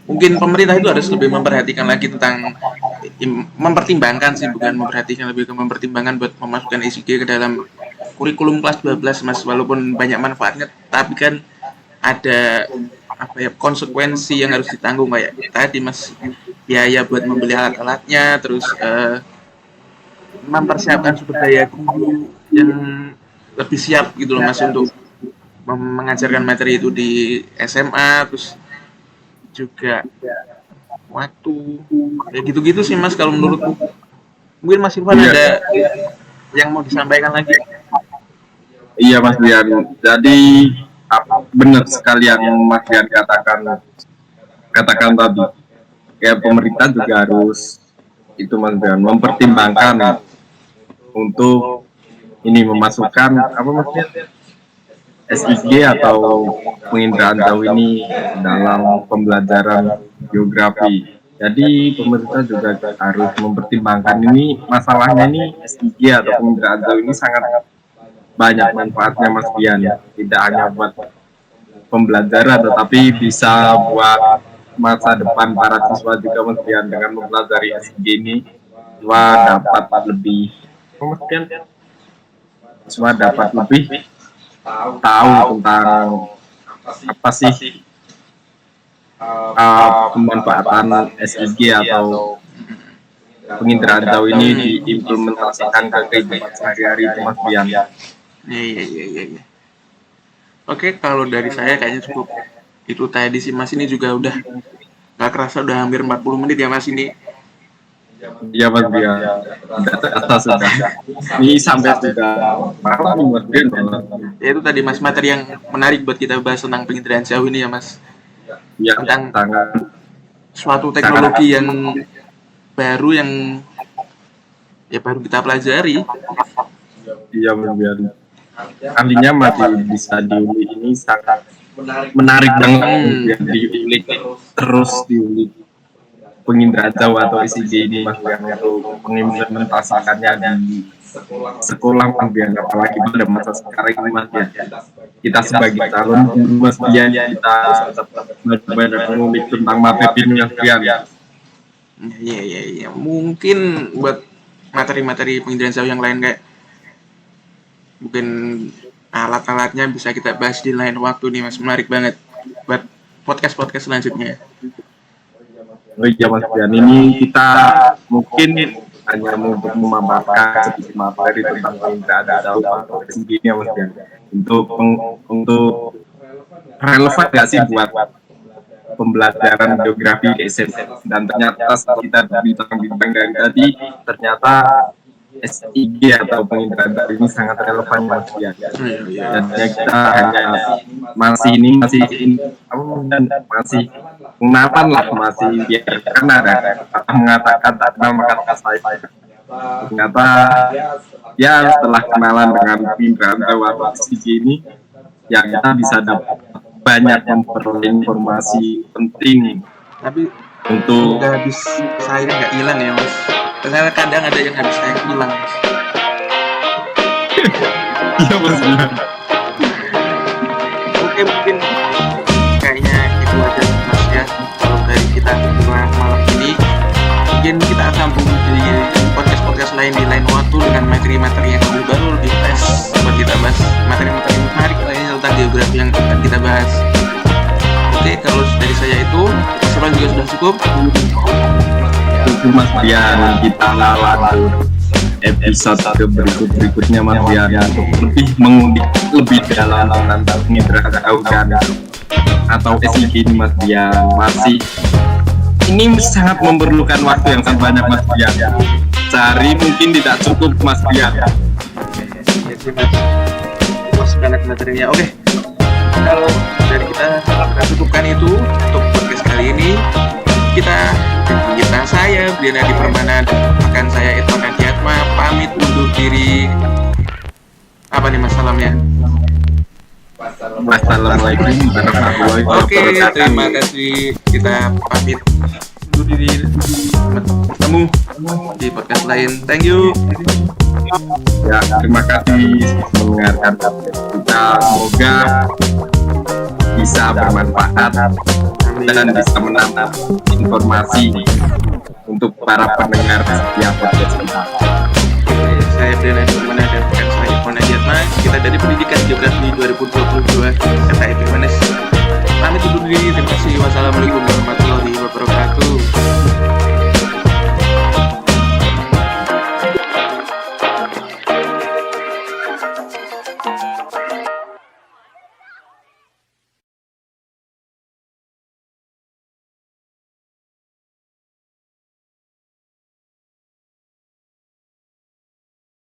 Mungkin pemerintah itu harus lebih memperhatikan lagi tentang mempertimbangkan sih, bukan memperhatikan, lebih ke mempertimbangkan buat memasukkan SIG ke dalam kurikulum kelas 12 Mas. Walaupun banyak manfaatnya, tapi kan ada apa ya, konsekuensi yang harus ditanggung kayak tadi Mas, biaya buat membeli alat-alatnya, terus mempersiapkan sumber daya guru yang lebih siap gitu loh Mas untuk mengajarkan materi itu di SMA, terus juga waktu ya gitu-gitu sih Mas kalau menurutku. Mungkin Mas Irfan ada yang mau disampaikan lagi? Iya Mas Dian, jadi benar sekali yang Mas Dian katakan tadi, kayak pemerintah juga harus itu Mas Dian mempertimbangkan untuk ini memasukkan apa Mas Dian, SIG atau penginderaan jauh ini dalam pembelajaran geografi. Jadi pemerintah juga harus mempertimbangkan ini, masalahnya ini SIG atau penginderaan jauh ini sangat banyak manfaatnya Mas Bian. Tidak hanya buat pembelajaran tetapi bisa buat masa depan para siswa juga Mas Bian. Dengan mempelajari SIG ini siswa dapat lebih tahu tentang apa sih pemanfaatan SIG atau penginderaan jauh ini diimplementasikan ke kehidupan sehari-hari itu Mas Bian. Iya. Oke, kalau dari saya kayaknya cukup itu tadi sih Mas. Ini juga udah gak kerasa udah hampir 40 menit ya Mas ini. Iya Mas Bian, udah terasa sudah. Ini sampai sudah malam Mas Bian. Ya itu tadi Mas, materi yang menarik buat kita bahas tentang penginderaan jauh ini ya Mas. Ya, tentang sangat suatu teknologi yang baru yang ya baru kita pelajari. Iya Mas Bian. Artinya masih bisa diulik, ini sangat menarik banget diulik terus diulik penginderaan jauh atau SIG ini Mas Bian untuk mengimplementasikannya di sekolah Mas Bian, apalagi pada masa sekarang ini Mas Bian. Kita sebagai calon guru Mas Bian, kita benar-benar mengulik tentang materi ini Mas Bian. Iya. Mungkin buat materi-materi penginderaan jauh yang lain kayak mungkin alat-alatnya bisa kita bahas di lain waktu nih Mas. Menarik banget buat podcast selanjutnya. Oh iya Mas Bian, ini kita mungkin hanya untuk memaparkan sedikit materi tentang penginderaan jauh atau SIG ini Mas Bian. Untuk relevan nggak sih buat pembelajaran geografi di SMP, dan ternyata setelah kita bincang-bincang dari tadi, ternyata SIG atau penginderaan ini sangat relevan Mas Bian. Dan kita hanya masih pengenalan lah, masih biar karena ada mengatakan nama kata saya. Ternyata ya setelah kenalan dengan penginderaan atau SIG ini, ya kita bisa dapat banyak memperoleh informasi penting. Tapi untuk nggak habis sayang nggak hilang ya Mas. Ternyata kadang ada yang habis sayang hilang Mas. iya Mas. Oke, mungkin kayaknya itu aja Mas ya kalau dari kita malam ini. Mungkin kita akan sambung di podcast lain di lain waktu dengan materi-materi yang lebih baru, lebih fresh buat kita bahas materi-materi menarik lainnya tentang geografi yang akan kita bahas. Oke, kalau dari saya itu persiapan juga sudah cukup. Itu Mas Bian, kita lanjut episode berikutnya Mas Bian untuk lebih mengulik lebih dalam tentang penginderaan atau SIG ini Mas Bian. Masih ini sangat memerlukan waktu yang sangat banyak Mas Bian. Sehari mungkin tidak cukup Mas Bian. Ya sih Mas, masukkan materinya. Oke, kalau dari kita cukupkan itu untuk podcast kali ini. Saya Brian Adi Permana, bahkan saya Irfan Adiatma pamit undur diri. Apa nih Mas salamnya? Wassalamualaikum warahmatullahi wabarakatuh. Oke, terima kasih. Kita pamit undur diri. Bertemu di podcast lain. Thank you. Ya, terima kasih mendengarkan kita. Semoga bisa bermanfaat dan bisa menambah informasi untuk para pendengar setiap podcast kita. Saya Brian Adi Permana dan rekan saya Irfan Adiatma. Kita dari Pendidikan Geografi 2022 KTIP UNES. Pamit undur diri. Terima kasih. Wassalamualaikum.